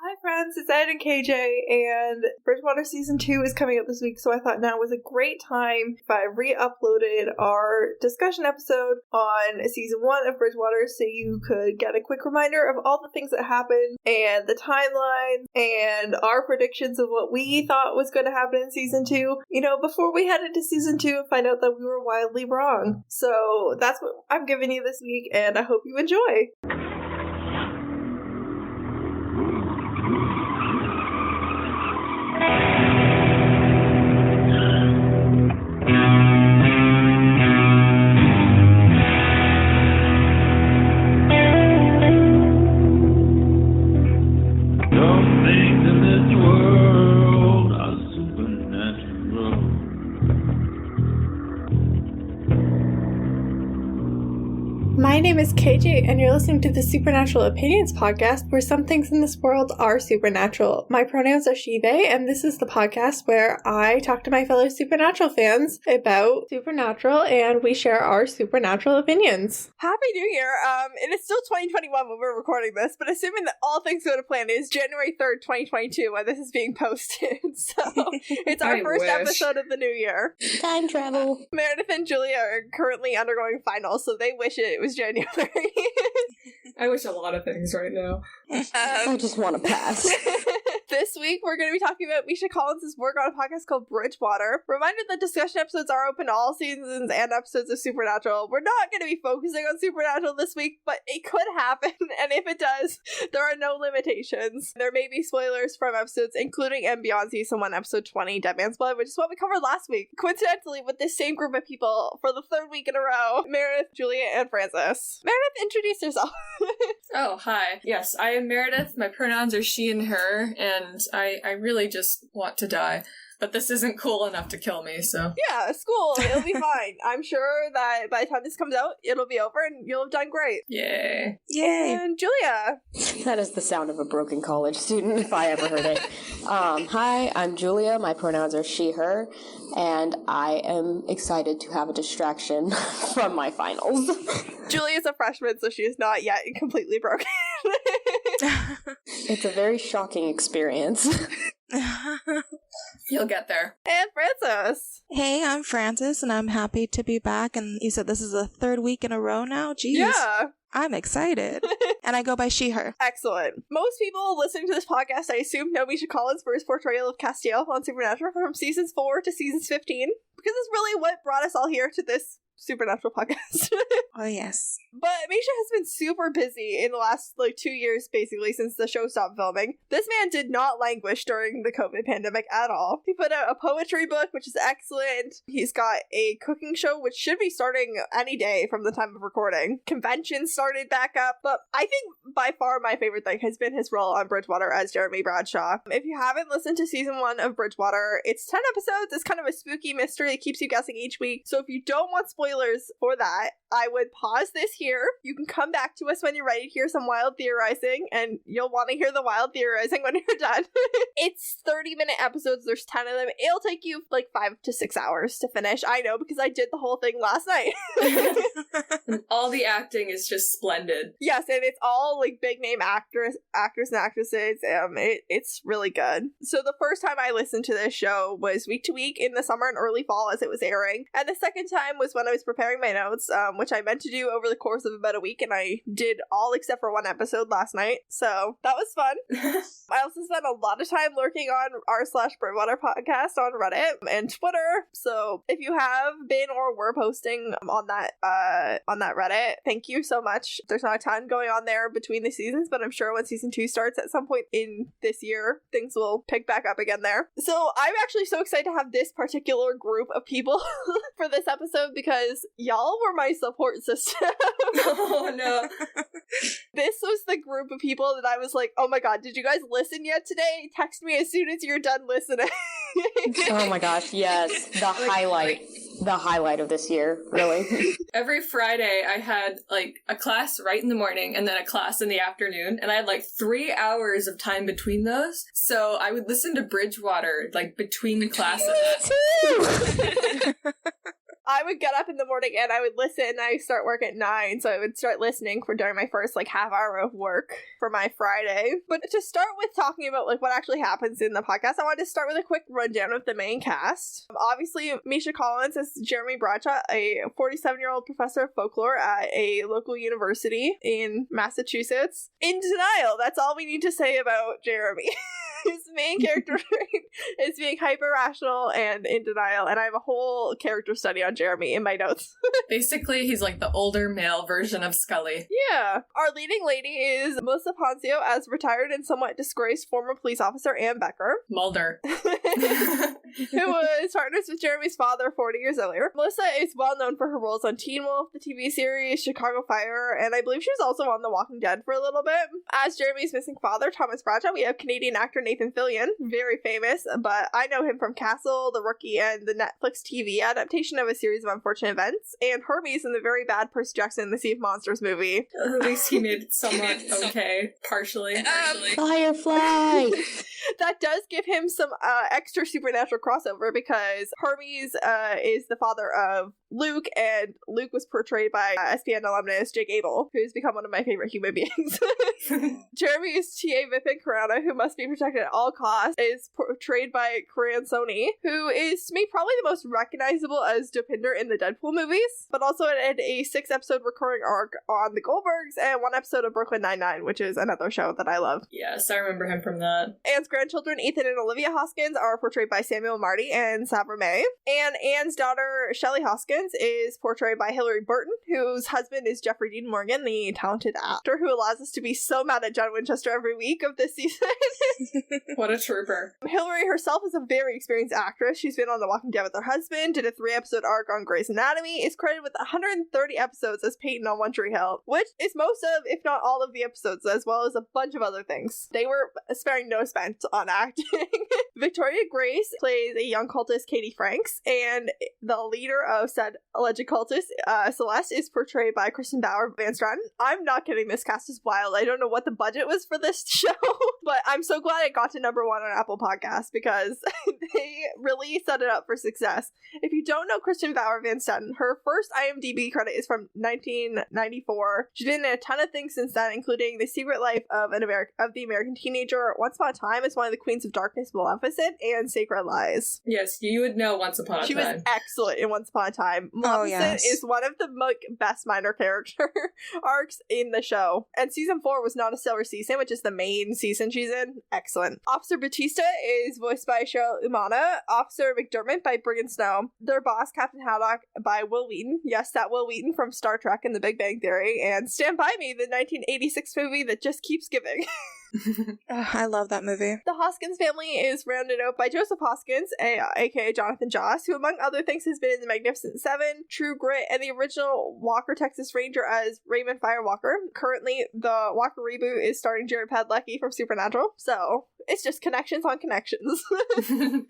Hi friends, it's Ed and KJ, and Bridgewater Season 2 is coming up this week, so I thought now was a great time if I re-uploaded our discussion episode on Season 1 of Bridgewater so you could get a quick reminder of all the things that happened, and the timeline, and our predictions of what we thought was going to happen in Season 2, before we head into Season 2 and find out that we were wildly wrong. So that's what I'm giving you this week, and I hope you enjoy! My name is KJ, and you're listening to the Supernatural Opinions podcast, where some things in this world are supernatural. My pronouns are she, they, and this is the podcast where I talk to my fellow Supernatural fans about Supernatural, and we share our Supernatural opinions. Happy New Year! It is still 2021 when we're recording this, but assuming that all things go to plan, it is January 3rd, 2022 when this is being posted, so it's our first episode of the new year. Time travel. Meredith and Julia are currently undergoing finals, so they wish it was January. I wish a lot of things right now. I just want to pass. This week, we're going to be talking about Misha Collins' work on a podcast called Bridgewater. Reminder that discussion episodes are open to all seasons and episodes of Supernatural. We're not going to be focusing on Supernatural this week, but it could happen, and if it does, there are no limitations. There may be spoilers from episodes, including and beyond Season 1, Episode 20, Dead Man's Blood, which is what we covered last week. Coincidentally, with this same group of people, for the third week in a row, Meredith, Julia, and Francis. Meredith, introduce yourself. Oh, hi. Yes, I am Meredith. My pronouns are she and her, and I really just want to die. But this isn't cool enough to kill me, so... Yeah, it's cool. It'll be fine. I'm sure that by the time this comes out, it'll be over and you'll have done great. Yay. Yay. And Julia. That is the sound of a broken college student, if I ever heard it. Hi, I'm Julia. My pronouns are she, her. And I am excited to have a distraction from my finals. Julia's a freshman, so she is not yet completely broken. It's a very shocking experience. You'll get there. And Francis. Hey, I'm Francis, and I'm happy to be back. And you said this is the third week in a row now? Jeez. Yeah. I'm excited. And I go by she, her. Excellent. Most people listening to this podcast, I assume, know Misha Collins for his portrayal of Castiel on Supernatural from seasons 4 to seasons 15, because it's really what brought us all here to this Supernatural podcast. Oh, yes. But Misha has been super busy in the last 2 years, basically, since the show stopped filming. This man did not languish during the COVID pandemic at all. He put out a poetry book, which is excellent. He's got a cooking show, which should be starting any day from the time of recording. Conventions started back up, but I think by far my favorite thing has been his role on Bridgewater as Jeremy Bradshaw. If you haven't listened to season 1 of Bridgewater, it's 10 episodes. It's kind of a spooky mystery that keeps you guessing each week. So if you don't want spoilers for that, I would pause this here. You can come back to us when you're ready to hear some wild theorizing, and you'll want to hear the wild theorizing when you're done. It's 30-minute episodes. There's 10 of them. It'll take you 5 to 6 hours to finish. I know, because I did the whole thing last night. All the acting is just splendid. Yes, and it's all big name actors and actresses. It's really good. So the first time I listened to this show was week to week in the summer and early fall as it was airing, and the second time was when I was preparing my notes, which I meant to do over the course of about a week, and I did all except for one episode last night, so that was fun. I also spent a lot of time lurking on r/Bridgewater Podcast on Reddit and Twitter, so if you have been or were posting on that Reddit, thank you so much. There's not a ton going on there between the seasons, but I'm sure when season 2 starts at some point in this year, things will pick back up again there. So I'm actually so excited to have this particular group of people for this episode, because y'all were my support system. Oh no. This was the group of people that I was like, oh my god, did you guys listen yet today? Text me as soon as you're done listening. Oh my gosh, yes. The highlight of this year, really. Every Friday I had a class right in the morning and then a class in the afternoon, and I had 3 hours of time between those. So I would listen to Bridgewater between classes. Me too. I would get up in the morning and I would listen. I start work at 9, so I would start listening for during my first half hour of work for my Friday. But to start with talking about what actually happens in the podcast, I wanted to start with a quick rundown of the main cast. Obviously, Misha Collins is Jeremy Bradshaw, a 47-year-old professor of folklore at a local university in Massachusetts. In denial, that's all we need to say about Jeremy. His main character is being hyper-rational and in denial, and I have a whole character study on Jeremy in my notes. Basically, he's like the older male version of Scully. Yeah. Our leading lady is Melissa Ponzio as retired and somewhat disgraced former police officer Ann Becker. Mulder. Who was partners with Jeremy's father 40 years earlier. Melissa is well known for her roles on Teen Wolf, the TV series, Chicago Fire, and I believe she was also on The Walking Dead for a little bit. As Jeremy's missing father, Thomas Bradshaw, we have Canadian actor Nathan Fillion, very famous, but I know him from Castle, The Rookie, and the Netflix TV adaptation of A Series of Unfortunate Events, and Hermes in the very bad Percy Jackson and the Sea of Monsters movie. At least he made it somewhat okay, partially. Firefly! That does give him some extra supernatural crossover because Hermes is the father of Luke, and Luke was portrayed by SPN alumnus Jake Abel, who's become one of my favorite human beings. Jeremy's T.A. Vipin Karana, who must be protected at all costs, is portrayed by Karan Soni, who is, to me, probably the most recognizable as Dopinder in the Deadpool movies, but also had a 6-episode recurring arc on The Goldbergs and 1 episode of Brooklyn Nine-Nine, which is another show that I love. Yes, I remember him from that. Anne's grandchildren, Ethan and Olivia Hoskins, are portrayed by Samuel Marty and Sabra May, and Anne's daughter, Shelley Hoskins, is portrayed by Hilary Burton, whose husband is Jeffrey Dean Morgan, the talented actor who allows us to be so mad at John Winchester every week of this season. What a trooper. Hilary herself is a very experienced actress. She's been on The Walking Dead with her husband, did a 3-episode arc on Grey's Anatomy, is credited with 130 episodes as Peyton on One Tree Hill, which is most of, if not all of the episodes, as well as a bunch of other things. They were sparing no expense on acting. Victoria Grace plays a young cultist, Katie Franks, and the leader of said alleged cultist, Celeste, is portrayed by Kristen Bauer Van Straten. I'm not kidding, this cast is wild. I don't know what the budget was for this show, but I'm so glad it got to #1 on Apple Podcasts because they really set it up for success. If you don't know Kristen Bauer Van Straten, her first IMDb credit is from 1994. She's been in a ton of things since then, including The Secret Life of the American Teenager, Once Upon a Time as one of the Queens of Darkness, Maleficent, and Sacred Lies. Yes, you would know Once Upon a Time. She was excellent in Once Upon a Time. Maleficent is one of the best minor character arcs in the show. And season 4 was not a stellar season, which is the main season she's in. Excellent. Officer Batista is voiced by Cheryl Umana. Officer McDermott by Brigham Snow. Their boss, Captain Haddock, by Will Wheaton. Yes, that Will Wheaton from Star Trek and The Big Bang Theory. And Stand By Me, the 1986 movie that just keeps giving. I love that movie. The Hoskins family is rounded out by Joseph Hoskins, aka Jonathan Joss, who among other things has been in The Magnificent Seven, True Grit, and the original Walker, Texas Ranger as Raymond Firewalker. Currently, the Walker reboot is starring Jared Padalecki from Supernatural, so it's just connections on connections.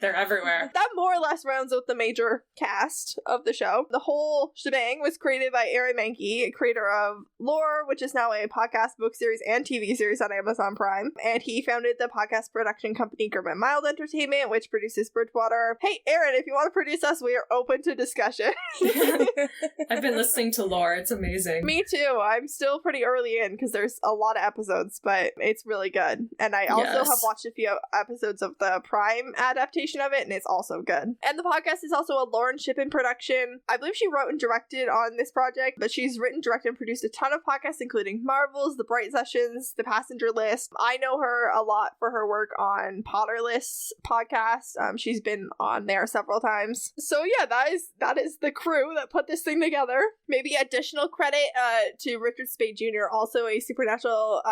They're everywhere. That more or less rounds out the major cast of the show. The whole shebang was created by Aaron Mahnke, creator of Lore, which is now a podcast, book series, and TV series on Amazon Prime. And he founded the podcast production company Grim & Mild Entertainment, which produces Bridgewater. Hey, Aaron, if you want to produce us, we are open to discussion. I've been listening to Lore. It's amazing. Me too. I'm still pretty early in because there's a lot of episodes, but it's really good. And I also have watched a few episodes of the Prime adaptation of it, and it's also good. And the podcast is also a Lauren Shippen production. I believe she wrote and directed on this project, but she's written, directed, and produced a ton of podcasts, including Marvels, The Bright Sessions, The Passenger List. I know her a lot for her work on Potterless podcast. She's been on there several times. So yeah, that is the crew that put this thing together. Maybe additional credit to Richard Spade Jr., also a Supernatural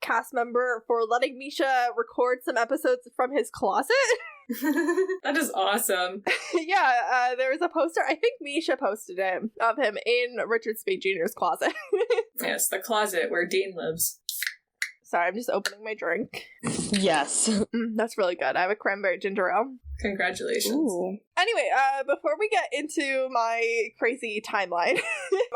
cast member, for letting Misha record some episodes from his closet. That is awesome. Yeah, there was a poster, I think Misha posted it, of him in Richard Spade Jr.'s closet. Yes, the closet where Dean lives. Sorry, I'm just opening my drink. Yes. That's really good. I have a cranberry ginger ale. Congratulations. Ooh. Anyway, before we get into my crazy timeline,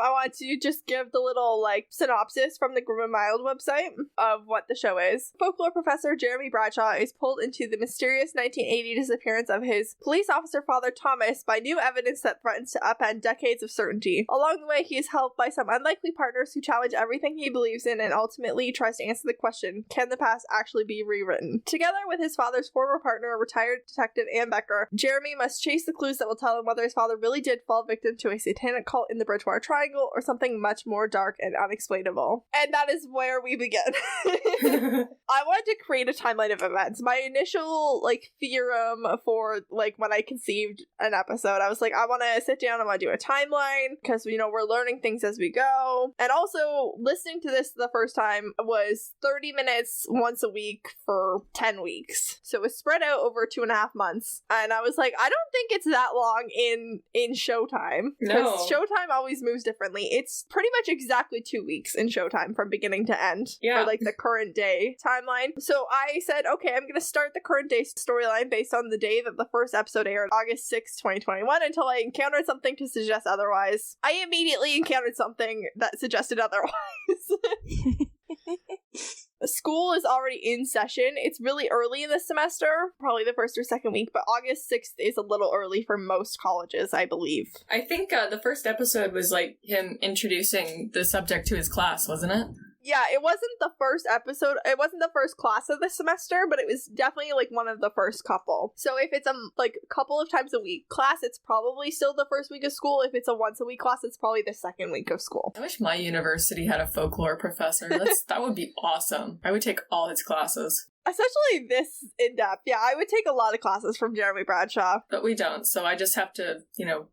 I want to just give the little, synopsis from the Grim and Mild website of what the show is. Folklore professor Jeremy Bradshaw is pulled into the mysterious 1980 disappearance of his police officer father Thomas by new evidence that threatens to upend decades of certainty. Along the way, he is helped by some unlikely partners who challenge everything he believes in and ultimately tries to answer the question, can the past actually be rewritten? Together with his father's former partner, retired detective Ann Becker, Jeremy must chase the clues that will tell him whether his father really did fall victim to a satanic cult in the Bridgewater Triangle or something much more dark and unexplainable. And that is where we begin. I wanted to create a timeline of events. My initial, theorem for, when I conceived an episode, I was like, I want to sit down, I want to do a timeline, because, we're learning things as we go. And also, listening to this the first time was 30 minutes once a week for 10 weeks. So it was spread out over 2.5 months. And I was like, I don't think it's that long in Showtime. Because Showtime always moves differently. It's pretty much exactly 2 weeks in Showtime from beginning to end. Yeah. For, the current day timeline. So I said, okay, I'm going to start the current day storyline based on the day that the first episode aired, August 6th, 2021, until I encountered something to suggest otherwise. I immediately encountered something that suggested otherwise. School is already in session. It's really early in the semester, probably the first or second week, but August 6th is a little early for most colleges, I believe. I think the first episode was him introducing the subject to his class, wasn't it? Yeah, it wasn't the first episode, it wasn't the first class of the semester, but it was definitely, one of the first couple. So if it's a, couple of times a week class, it's probably still the first week of school. If it's a once a week class, it's probably the second week of school. I wish my university had a folklore professor. That would be awesome. I would take all his classes. Especially this in-depth. Yeah, I would take a lot of classes from Jeremy Bradshaw. But we don't, so I just have to,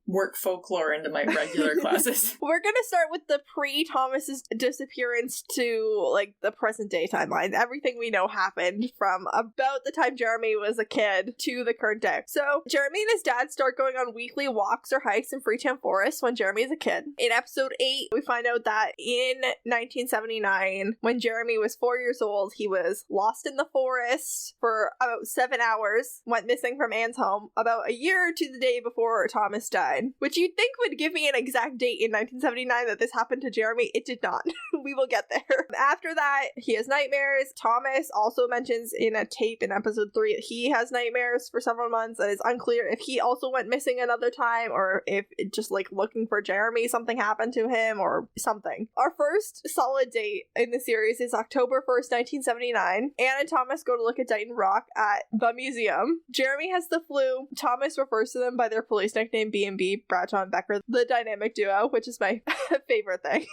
work folklore into my regular classes. We're gonna start with the pre-Thomas's disappearance to, the present-day timeline. Everything we know happened from about the time Jeremy was a kid to the current day. So, Jeremy and his dad start going on weekly walks or hikes in Freetown Forest when Jeremy is a kid. In episode 8, we find out that in 1979, when Jeremy was 4 years old, he was lost in the forest for about 7 hours, went missing from Anne's home about a year to the day before Thomas died, which you'd think would give me an exact date in 1979 that this happened to Jeremy. It did not. We will get there. After that, he has nightmares. Thomas also mentions in a tape in episode 3 that he has nightmares for several months, and it's unclear if he also went missing another time or if just looking for Jeremy, something happened to him or something. Our first solid date in the series is October 1st, 1979. Anne and Thomas go to look at Dighton Rock at the museum. Jeremy has the flu. Thomas refers to them by their police nickname B&B, Bradshaw and Becker, the dynamic duo, which is my favorite thing.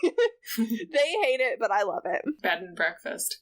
They hate it, but I love it. Bed and breakfast.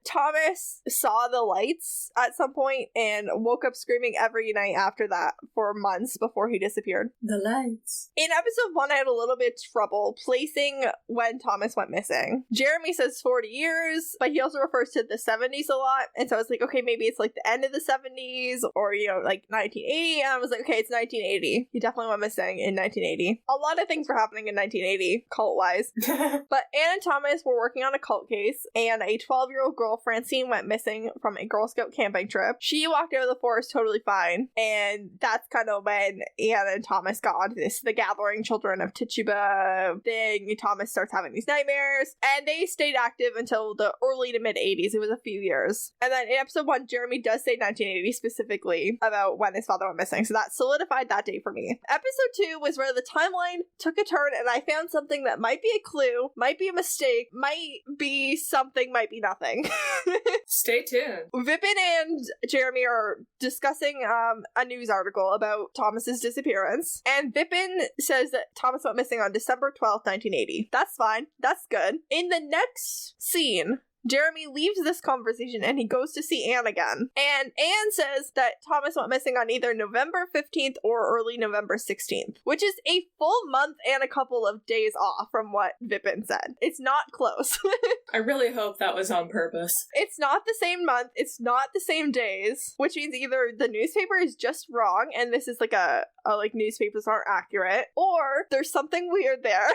Thomas saw the lights at some point and woke up screaming every night after that for months before he disappeared. The lights. In episode 1, I had a little bit of trouble placing when Thomas went missing. Jeremy says 40 years, but he also refers to the 70s a lot, and so I was like, okay, maybe it's the end of the 70s or 1980, and I was like, okay, it's 1980. He definitely went missing in 1980. A lot of things were happening in 1980 cult wise. But Anne and Thomas were working on a cult case, and a 12-year-old girl, Francine, went missing from a Girl Scout camping trip. She walked out of the forest totally fine, and that's kind of when Anne and Thomas got onto this The Gathering Children of Tituba thing. Thomas starts having these nightmares, and they stayed active until the early to mid 80s. It was a few years. And then in episode 1, Jeremy does say 1980 specifically about when his father went missing, so that solidified that date for me. Episode 2 was where the timeline took a turn, and I found something that might be a clue, might be a mistake, might be something, might be nothing. Stay tuned. Vipin and Jeremy are discussing a news article about Thomas's disappearance, and Vipin says that Thomas went missing on December 12th, 1980. That's fine. That's good. In the next scene, Jeremy leaves this conversation and he goes to see Anne again. And Anne says that Thomas went missing on either November 15th or early November 16th, which is a full month and a couple of days off from what Vipin said. It's not close. I really hope that was on purpose. It's not the same month. It's not the same days, which means either the newspaper is just wrong and this is newspapers aren't accurate, or there's something weird there.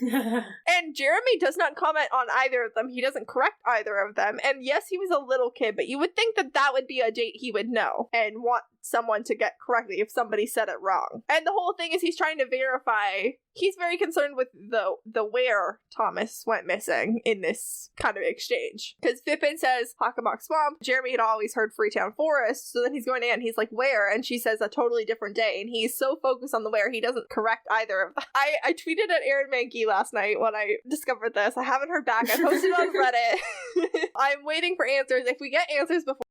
And Jeremy does not comment on either of them. He doesn't correct either of them. And yes, he was a little kid, but you would think that that would be a date he would know and want someone to get correctly if somebody said it wrong. And the whole thing is he's trying to verify. He's very concerned with the where Thomas went missing in this kind of exchange. Because Pippin says Hockomock Swamp. Jeremy had always heard Freetown Forest. So then he's going in and he's like, where? And she says a totally different day. And he's so focused on the where, he doesn't correct either of them. I tweeted at Aaron Mankey last night when I discovered this. I haven't heard back. I posted on Reddit. I'm waiting for answers. If we get answers before